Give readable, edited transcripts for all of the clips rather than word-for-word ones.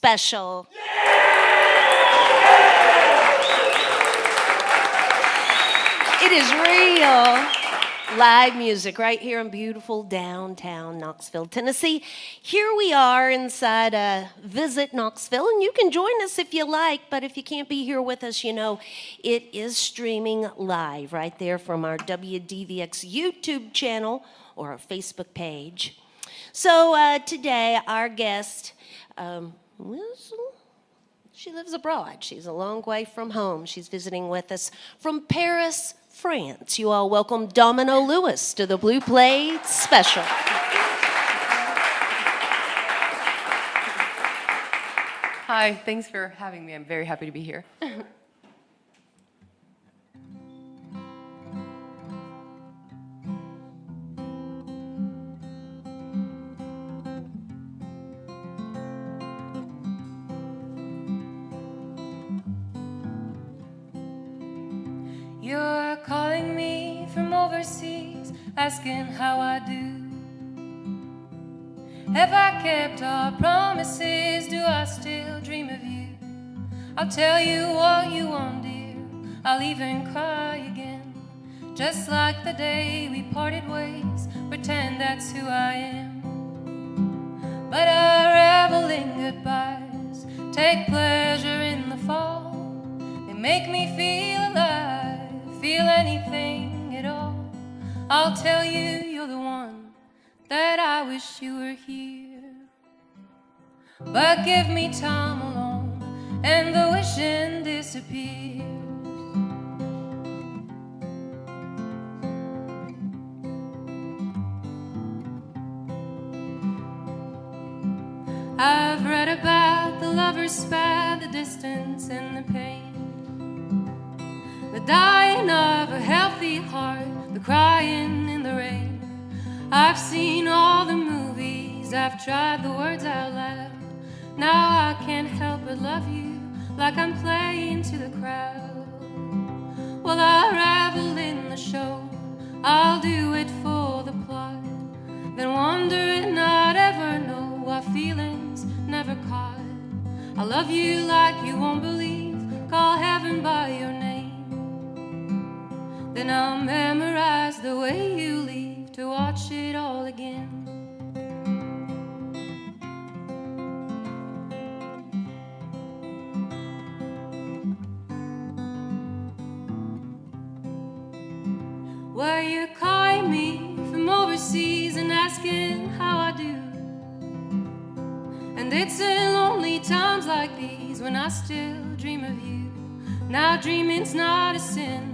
special. It is real live music right here in beautiful downtown Knoxville, Tennessee. Here we are inside Visit Knoxville, and you can join us if you like, but if you can't be here with us, you know, it is streaming live right there from our WDVX YouTube channel or our Facebook page. So today, our guest, she lives abroad. She's a long way from home. She's visiting with us from Paris, France. You all welcome Domino Lewis to the Blue Plate Special. Hi, thanks for having me. I'm very happy to be here. You're calling me from overseas, asking how I do. Have I kept our promises? Do I still dream of you? I'll tell you what you want, dear. I'll even cry again, just like the day we parted ways. Pretend that's who I am. But I revel in goodbyes, take pleasure in the fall. They make me feel alive, feel anything at all. I'll tell you you're the one that I wish you were here. But give me time alone and the wishing disappears. I've read about the lovers spat, the distance and the pain, the dying of a healthy heart, the crying in the rain. I've seen all the movies, I've tried the words out loud. Now I can't help but love you, like I'm playing to the crowd. Well, I revel in the show, I'll do it for the plot, then wonder and not ever know what feelings never caught. I love you like you won't believe, call heaven by your name. Then I'll memorize the way you leave to watch it all again. Well, you're calling me from overseas and asking how I do. And it's in lonely times like these when I still dream of you. Now dreaming's not a sin,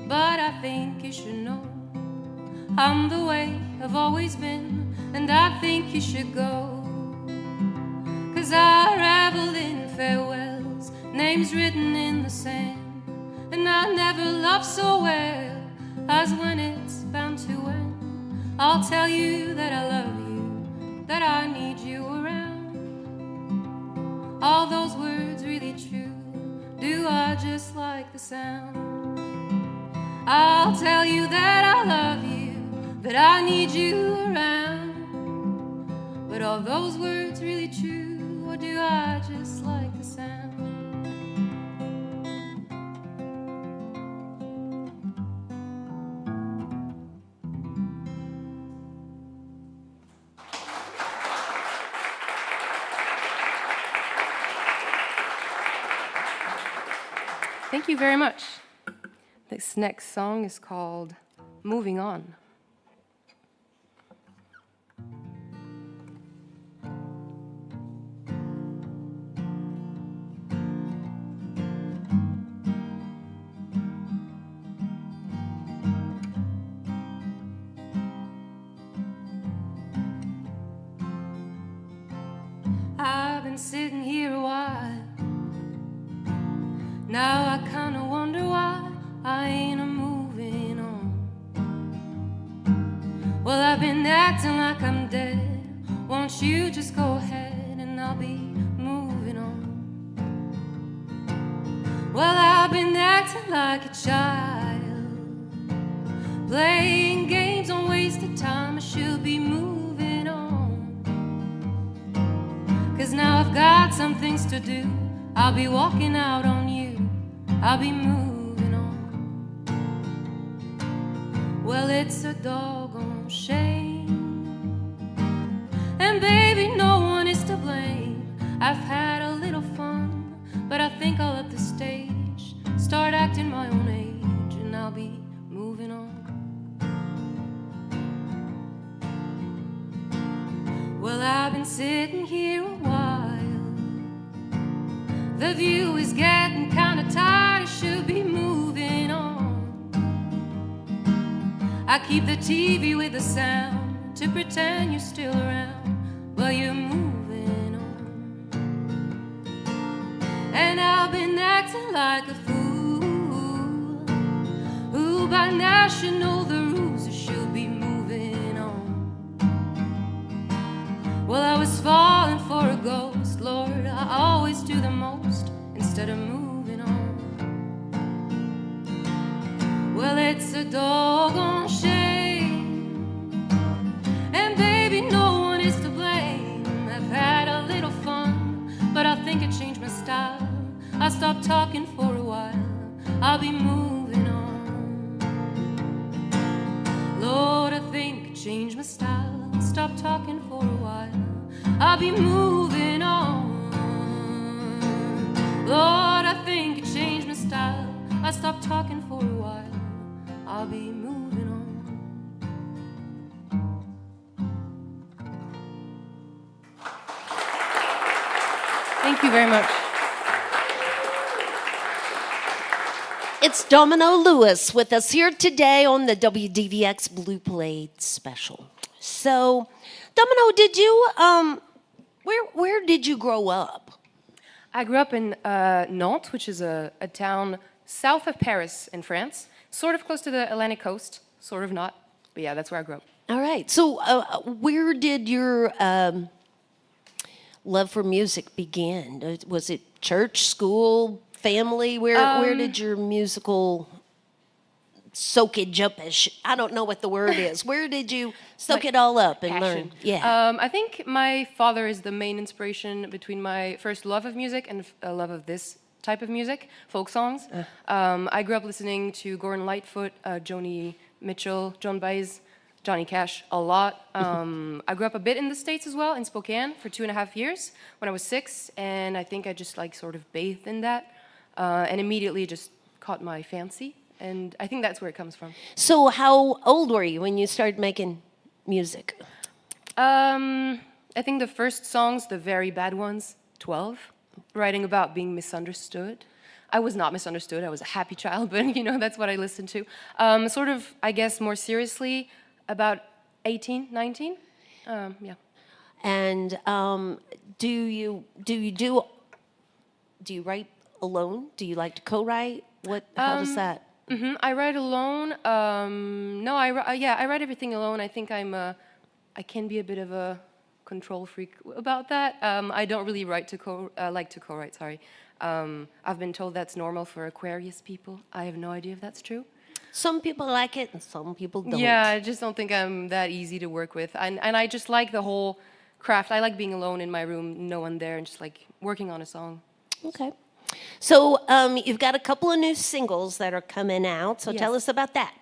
but I think you should know I'm the way I've always been, and I think you should go. 'Cause I revel in farewells, names written in the sand, and I never loved so well as when it's bound to end. I'll tell you that I love you, that I need you around. All those words really true, do I just like the sound? I'll tell you that I love you, that I need you around. But are those words really true, or do I just like the sound? Thank you very much. This next song is called Moving On. I've been sitting here a while. Now I kinda wonder why I ain't moving on. Well, I've been acting like I'm dead. Won't you just go ahead and I'll be moving on. Well, I've been acting like a child, playing games on wasted time. I should be moving on. 'Cause now Now I've got some things to do. I'll be walking out on you. I'll be moving on. Well, it's a doggone shame. And baby, no one is to blame. I've had a little fun, but I think I'll up the stage, start acting my own age, and I'll be moving on. Well, I've been sitting here a while. The view is getting kinda tired, I should be moving on. I keep the TV with the sound to pretend you're still around, but you're moving on. And I've been acting like a fool, who by now should know the rules, or should be moving on. Well, I was falling for a ghost, Lord, I always do the most instead of moving on. Well, it's a doggone shame, and baby, no one is to blame. I've had a little fun, but I think I changed my style. I stopped talking for a while, I'll be moving on. Lord, I think I changed my style. Stop talking for a while, I'll be moving on. Lord, I think I changed my style. I stopped talking for a while, I'll be moving on. Thank you very much. It's Domino Lewis with us here today on the WDVX Blue Plate special. So, Domino, did you where did you grow up? I grew up in Nantes, which is a town south of Paris in France, sort of close to the Atlantic coast, sort of not, but yeah, that's where I grew up. All right. So, where did your love for music begin? Was it church, school, family? Where did your musical soakage up? I don't know what the word is. Where did you soak it all up and learn? Passion. Yeah. I think my father is the main inspiration between my first love of music and a love of this type of music, folk songs. I grew up listening to Gordon Lightfoot, Joni Mitchell, Joan Baez, Johnny Cash a lot. I grew up a bit in the States as well, in Spokane, for 2.5 years when I was 6, and I think I just like sort of bathed in that, and immediately just caught my fancy, and I think that's where it comes from. So, how old were you when you started making music? I think the first songs, the very bad ones, 12, writing about being misunderstood. I was not misunderstood, I was a happy child, but you know, that's what I listened to. Sort of, I guess, more seriously, about 18, 19, yeah. And do you write alone? Do you like to co-write? How does that? I write alone. No, I write everything alone. I think I can be a bit of a control freak about that. I don't really like to co-write. Sorry. I've been told that's normal for Aquarius people. I have no idea if that's true. Some people like it and some people don't. Yeah, I just don't think I'm that easy to work with. And I just like the whole craft. I like being alone in my room, no one there, and just like working on a song. Okay. So you've got a couple of new singles that are coming out. So tell us about that.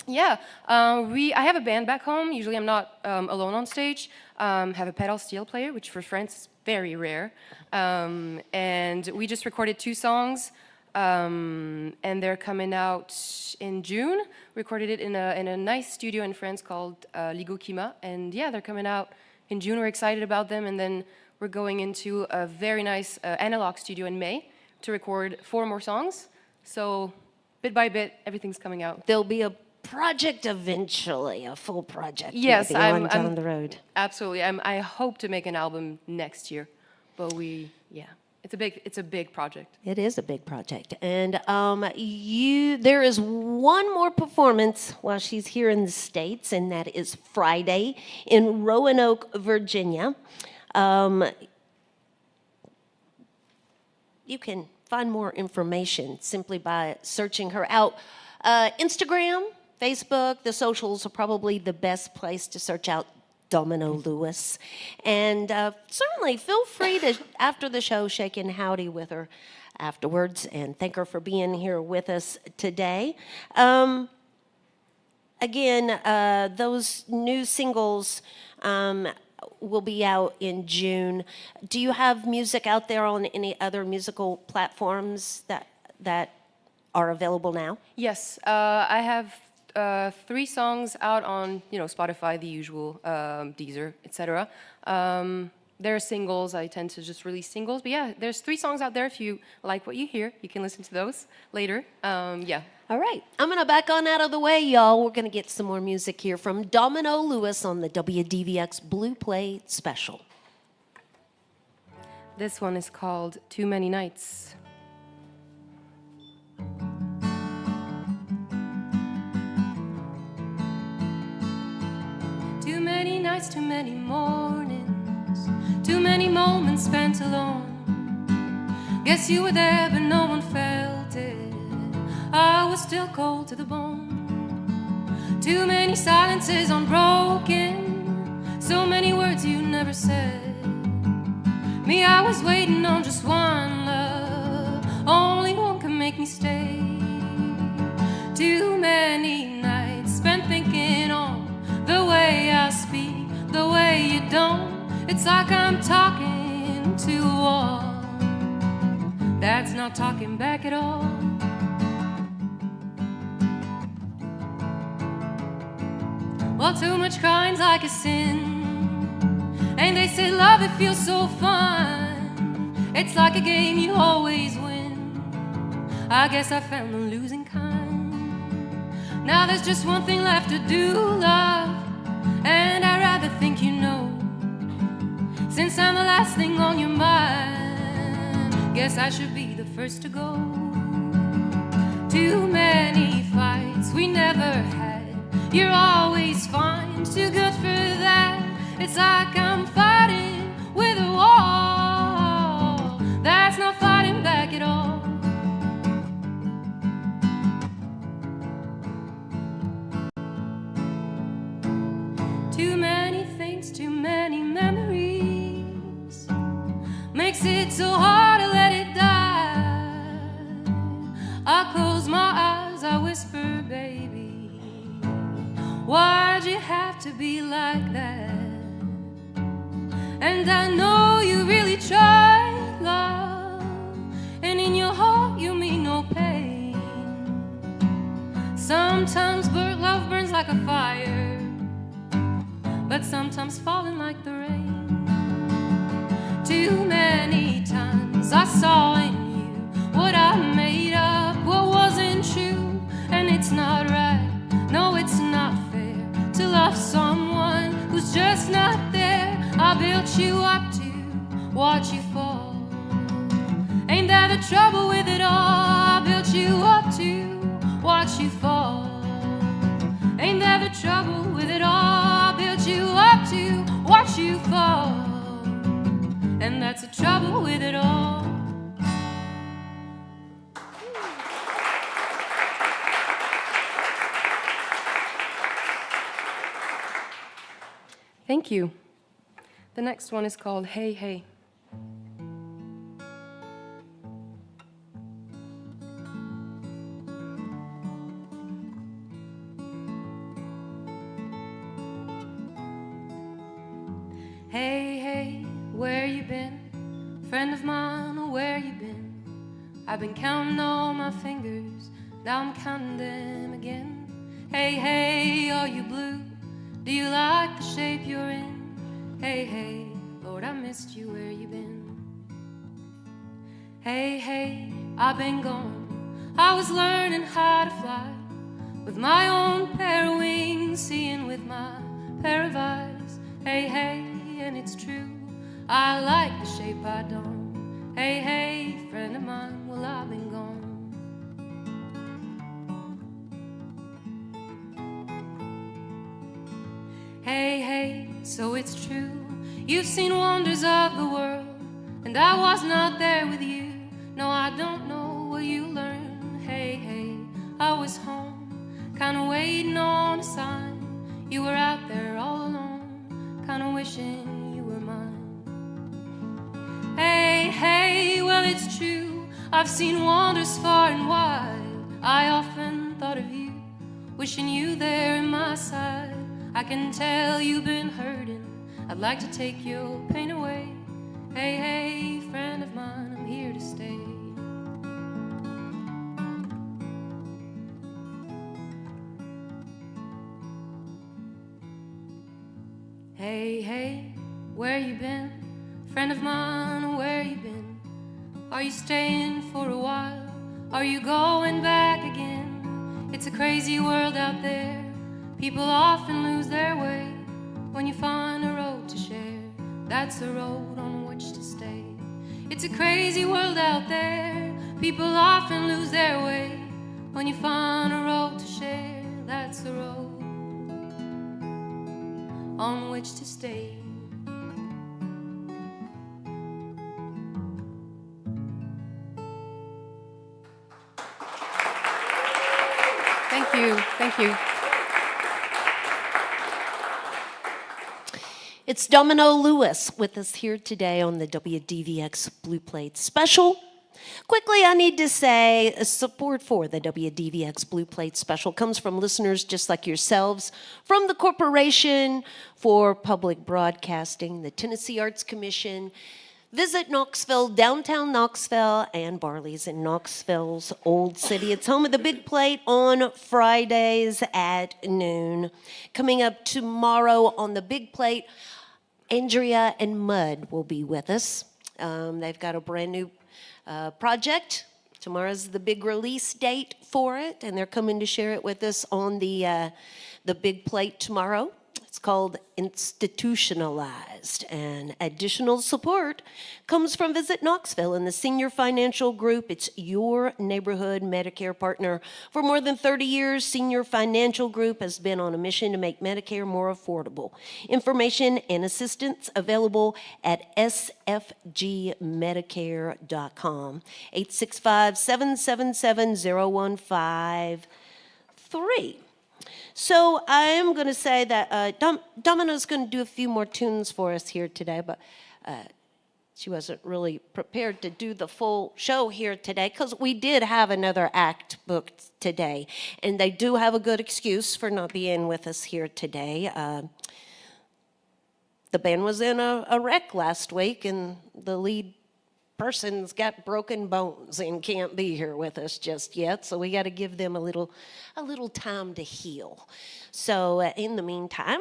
Yeah, I have a band back home. Usually I'm not alone on stage. Have a pedal steel player, which for France is very rare. And we just recorded 2 songs. And they're coming out in June. Recorded it in a nice studio in France called Ligo Kima, and yeah, they're coming out in June. We're excited about them, and then we're going into a very nice analog studio in May to record 4 more songs. So bit by bit, everything's coming out. There'll be a project eventually, a full project. Yes, maybe I'm down the road. Absolutely. I hope to make an album next year, but it's a big project. It is a big project, and there is one more performance while she's here in the States, and that is Friday in Roanoke, Virginia. You can find more information simply by searching her out. Instagram, Facebook, the socials are probably the best place to search out Domino Lewis. And certainly feel free to, after the show, shake in howdy with her afterwards and thank her for being here with us today. Again, those new singles will be out in June. Do you have music out there on any other musical platforms that are available now? Yes, I have 3 songs out on Spotify, the usual, Deezer, etc. They're singles. I tend to just release singles, but yeah, there's 3 songs out there. If you like what you hear, you can listen to those later. Yeah. All right, I'm gonna back on out of the way, y'all. We're gonna get some more music here from Domino Lewis on the WDVX Blue Play Special. This one is called Too Many Nights. Too many nights, too many mornings, too many moments spent alone. Guess you were there, but no one felt it. I was still cold to the bone. Too many silences unbroken, so many words you never said. Me, I was waiting on just one love, only one can make me stay. Too many nights spent thinking on the way I speak, the way you don't. It's like I'm talking to a wall that's not talking back at all. Well, too much crying's like a sin, and they say love, it feels so fun. It's like a game you always win. I guess I found the losing kind. Now there's just one thing left to do, love, and I'd rather think you know. Since I'm the last thing on your mind, guess I should be the first to go. Too many fights we never had. You're always fine, too good for that. It's like I'm fighting with a wall that's not fighting back at all. Too many things, too many memories, makes it so hard to let it die. I close my eyes, I whisper, baby, why'd you have to be like that? And I know you really tried, love, and in your heart you mean no pain. Sometimes love burns like a fire, but sometimes falling like the rain. Too many times I saw in you what I made up, what wasn't true, and it's not right. No, it's not fair to love someone who's just not there. I built you up to watch you fall. Ain't that the trouble with it all? I built you up to watch you fall. Ain't that the trouble with it all? I built you up to watch you fall. And that's the trouble with it all. Thank you. The next one is called Hey Hey. Hey, hey, where you been? Friend of mine, oh, where you been? I've been counting all my fingers, now I'm counting them again. Hey, hey, are you blue? Do you like the shape you're in? Hey, hey, Lord, I missed you, where you been? Hey, hey, I've been gone. I was learning how to fly with my own pair of wings, seeing with my pair of eyes. Hey, hey, and it's true, I like the shape I don't. Hey, hey, friend of mine, well, I've been gone. Hey, hey, so it's true, you've seen wonders of the world, and I was not there with you. No, I don't know what you learned. Hey, hey, I was home, kinda waiting on a sign. You were out there all alone, kinda wishing you were mine. Hey, hey, well it's true, I've seen wonders far and wide. I often thought of you, wishing you there in my side. I can tell you've been hurting, I'd like to take your pain away. Hey, hey, friend of mine, I'm here to stay. Hey, hey, where you been? Friend of mine, where you been? Are you staying for a while? Are you going back again? It's a crazy world out there. People often lose their way. When you find a road to share, that's the road on which to stay. It's a crazy world out there. People often lose their way. When you find a road to share, that's the road on which to stay. Thank you, thank you. It's Domino Lewis with us here today on the WDVX Blue Plate Special. Quickly, I need to say support for the WDVX Blue Plate Special comes from listeners just like yourselves, from the Corporation for Public Broadcasting, the Tennessee Arts Commission, Visit Knoxville, downtown Knoxville, and Barley's in Knoxville's Old City. It's home of the Big Plate on Fridays at noon. Coming up tomorrow on the Big Plate, Andrea and Mud will be with us. They've got a brand new project. Tomorrow's the big release date for it, and they're coming to share it with us on the Big Plate tomorrow. It's called Institutionalized, and additional support comes from Visit Knoxville and the Senior Financial Group. It's your neighborhood Medicare partner. For more than 30 years, Senior Financial Group has been on a mission to make Medicare more affordable. Information and assistance available at sfgmedicare.com, 865-777-0153. So I am going to say that Domino's going to do a few more tunes for us here today, but she wasn't really prepared to do the full show here today because we did have another act booked today, and they do have a good excuse for not being with us here today. The band was in a wreck last week, and the lead person's got broken bones and can't be here with us just yet, so we got to give them a little time to heal. So in the meantime,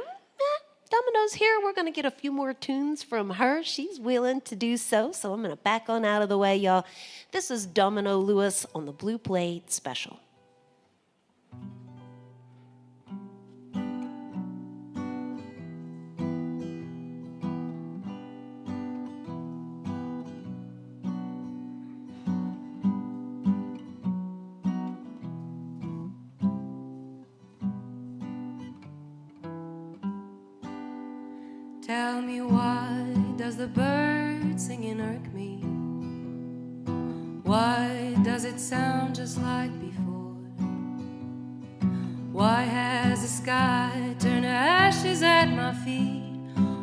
Domino's here. We're going to get a few more tunes from her. She's willing to do so, so I'm going to back on out of the way, y'all. This is Domino Lewis on the Blue Plate Special. Tell me, why does the bird singing irk me? Why does it sound just like before? Why has the sky turned to ashes at my feet?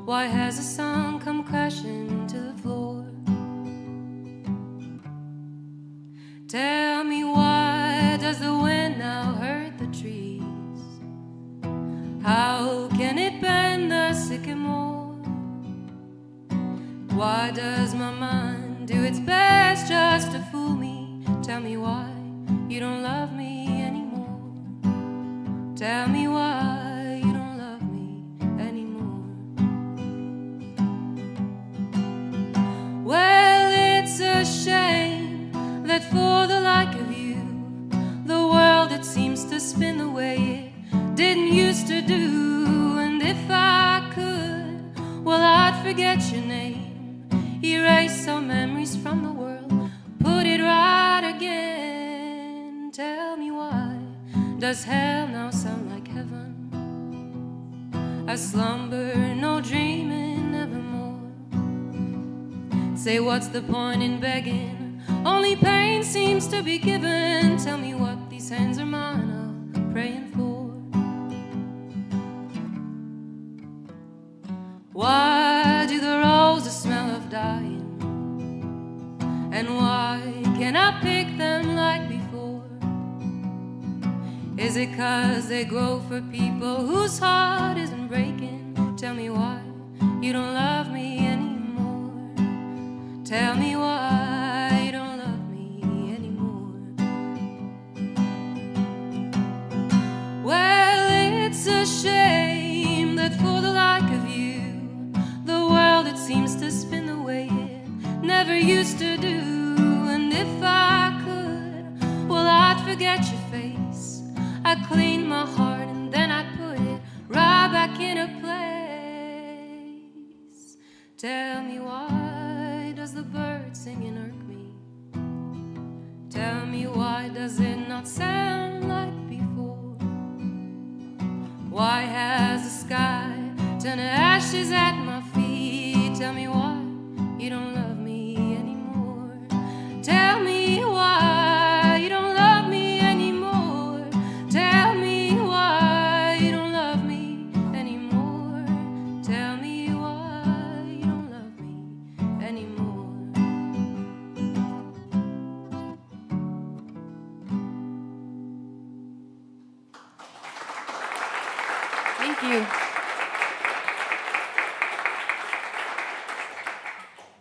Why has the sun come crashing to the floor? Tell me, why does the wind now hurt the trees? How can it bend the sycamore? Why does my mind do its best just to fool me? Tell me why you don't love me anymore. Tell me why you don't love me anymore. Well, it's a shame that for the like of you, the world it seems to spin the way it didn't used to do. And if I could, well, I'd forget your name, erase some memories from the world, put it right again. Tell me, why does hell now sound like heaven? I slumber, no dreaming evermore. Say, what's the point in begging? Only pain seems to be given. Tell me what these hands are mine are praying for. Why And why can't I pick them like before? Is it 'cause they grow for people whose heart isn't breaking? Tell me why you don't love me anymore. Tell me why you don't love me anymore. Well, it's a shame that for the like of you, the world it seems to spin the way it never used to do. And if I could, well, I'd forget your face. I'd clean my heart and then I'd put it right back in a place. Tell me, why does the bird singing irk me? Tell me, why does it not sound like before? Why has the sky turned to ashes at my feet? Tell me why you don't love me anymore. Tell me why you don't love me anymore. Tell me why you don't love me anymore. Tell me why you don't love me anymore. Thank you.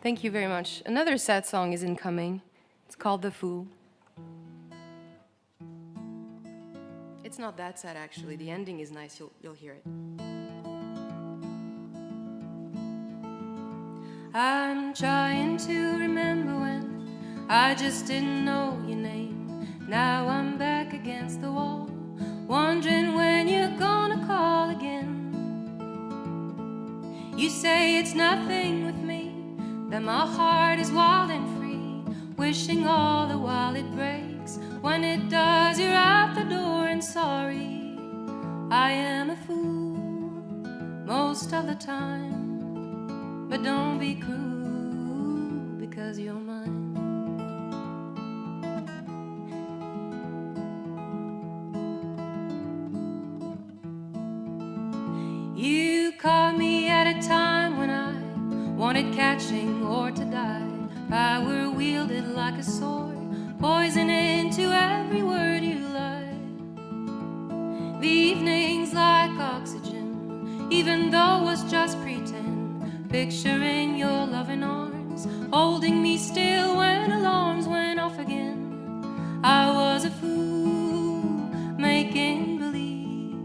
Thank you very much. Another sad song is incoming. It's called The Fool. It's not that sad, actually. The ending is nice. You'll hear it. I'm trying to remember when I just didn't know your name. Now I'm back against the wall, wondering when you're gonna call again. You say it's nothing with me, that my heart is wild and free, wishing all the while it breaks. When it does, you're out the door and sorry. I am a fool most of the time, but don't be cruel because you're mine. You caught me at a time when I wanted catching or to die. Power wielded like a sword, poison into every word you lied. The evenings like oxygen, even though it was just pretend. Picturing your loving arms, holding me still when alarms went off again. I was a fool, making believe,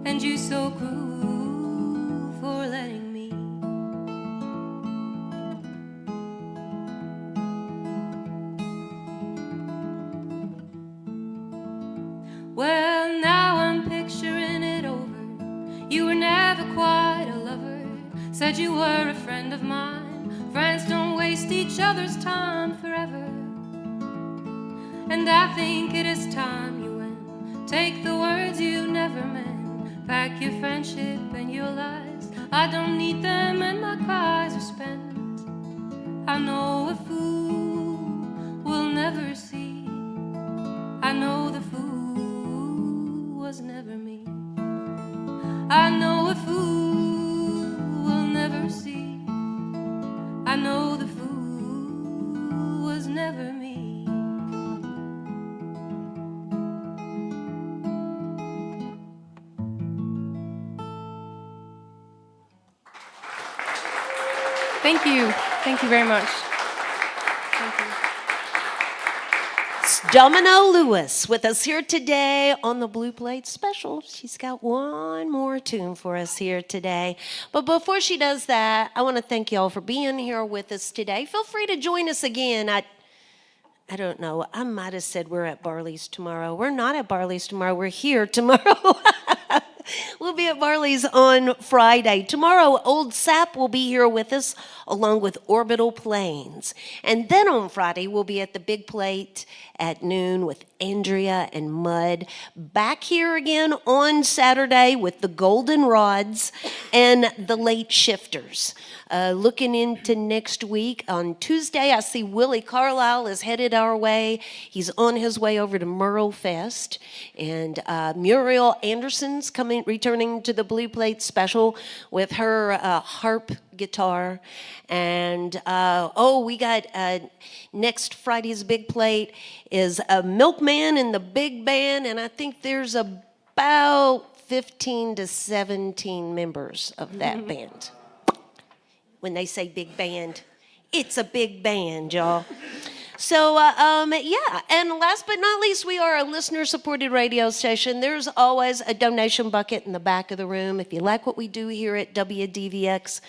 and you so cruel for letting me. Well, now I'm picturing it over. You were never quite a lover. Said you were a friend of mine. Friends don't waste each other's time forever. And I think it is time you went. Take the words you never meant. Pack your friendship and your lies. I don't need them and my cries are spent. I know a fool will never see. I know the fool was never me. I know a fool will never see. I know the fool was never me. Thank you. Thank you very much. Thank you. It's Domino Lewis with us here today on the Blue Plate Special. She's got one more tune for us here today. But before she does that, I want to thank y'all for being here with us today. Feel free to join us again. I don't know. I might have said we're at Barley's tomorrow. We're not at Barley's tomorrow. We're here tomorrow. We'll be at Barley's on Friday. Tomorrow, Old Sap will be here with us, along with Orbital Planes. And then on Friday, we'll be at the Big Plate at noon with Andrea and Mud. Back here again on Saturday with the Golden Rods and the Late Shifters. Looking into next week, on Tuesday, I see Willie Carlisle is headed our way. He's on his way over to Merle Fest. And Muriel Anderson's returning to the Blue Plate Special with her harp guitar. And we got next Friday's big plate is a Milkman and the big band, and I think there's about 15 to 17 members of that band. When they say big band, it's a big band, y'all. So, yeah, and last but not least, we are a listener-supported radio station. There's always a donation bucket in the back of the room. If you like what we do here at WDVX,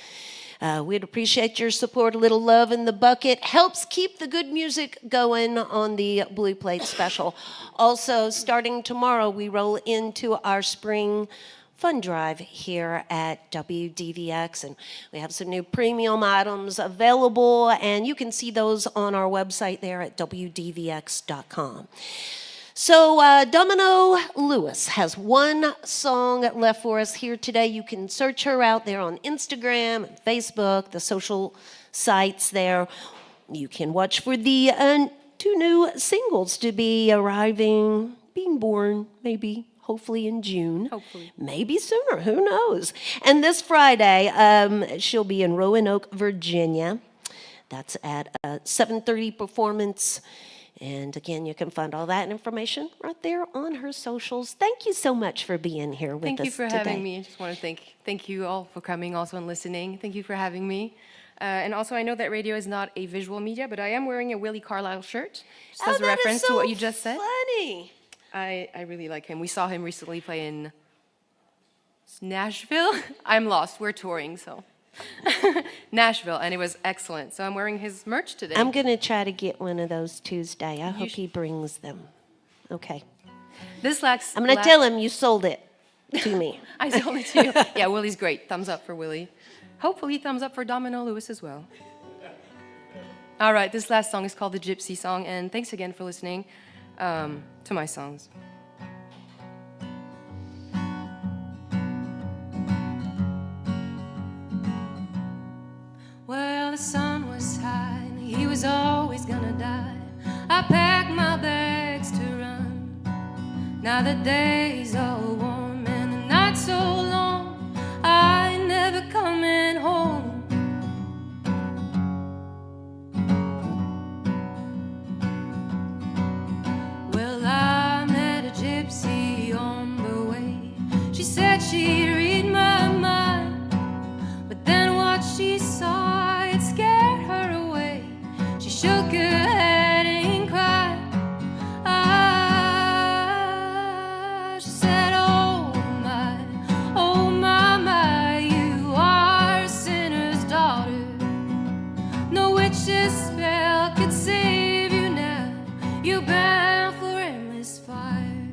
we'd appreciate your support. A little love in the bucket helps keep the good music going on the Blue Plate Special. Also, starting tomorrow, we roll into our spring fund drive here at WDVX, and we have some new premium items available, and you can see those on our website there at WDVX.com. So Domino Lewis has one song left for us here today. You can search her out there on Instagram and Facebook, the social sites there. You can watch for the 2 new singles to be arriving, being born, maybe, hopefully in June. Hopefully. Maybe sooner, who knows? And this Friday, she'll be in Roanoke, Virginia. That's at a 7:30 performance. And again, you can find all that information right there on her socials. Thank you so much for being here with us today. Thank you for having me. I just want to thank you all for coming also and listening. Thank you for having me. And also, I know that radio is not a visual media, but I am wearing a Willie Carlisle shirt, just as a reference to what you just said. Funny. I really like him. We saw him recently play in Nashville. I'm lost. We're touring, so. Nashville, and it was excellent. So I'm wearing his merch today. I'm going to try to get one of those Tuesday. I hope he brings them. Okay. I'm going to tell him you sold it to me. I sold it to you. Yeah, Willie's great. Thumbs up for Willie. Hopefully thumbs up for Domino Lewis as well. All right, this last song is called the Gypsy Song, and thanks again for listening to my songs. Well, the sun was high and he was always gonna die. I packed my bags to run. Now the day's all warm and the night's so long, I ain't never coming home. Well, I met a gypsy on the way. She said she'd read my mind, but then what she saw, it scared her away. She shook her head and cried. She said, oh my, you are a sinner's daughter. No witch's spell could save you now. You're bound for endless fire.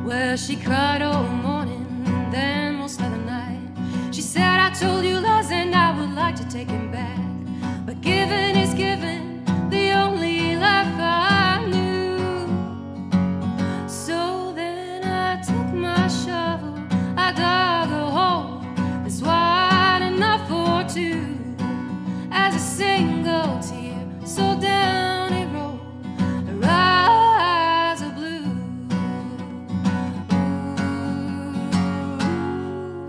Well, she cried all morning and then most of the night. She said, I told you lies and I would like to take him back, but giving is giving, the only life I knew. So then I took my shovel, I dug a hole that's wide enough for two. As a single tear, so down it rolled, her eyes are blue.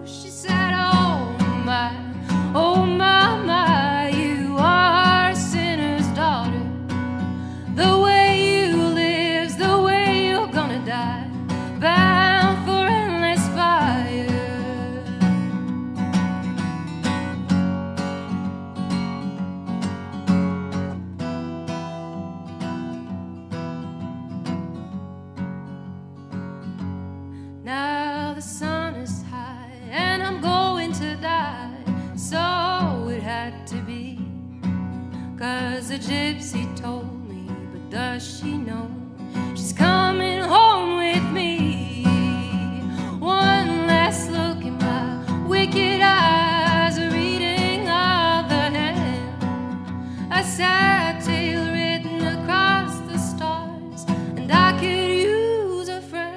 She said, oh my, you are a sinner's daughter. The way you live's the way you're gonna die, bound for endless fire. Now the sun is high and I'm going to die, so it had to be. 'Cause the gypsy told me, but does she know she's coming home with me? One last look in my wicked eyes, a reading of the hand, a sad tale written across the stars, and I could use a friend.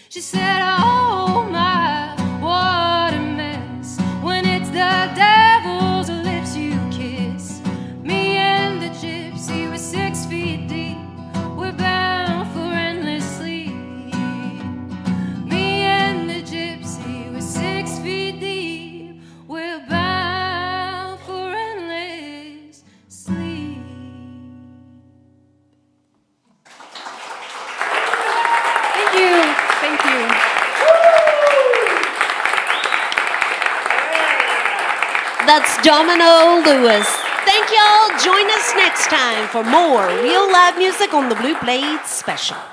She said, oh my, what a mess, when it's the devil's lips you kiss. Me and the gypsy were 6 feet deep, That's Domino Lewis. Thank y'all. Join us next time for more real live music on the Blue Blades Special.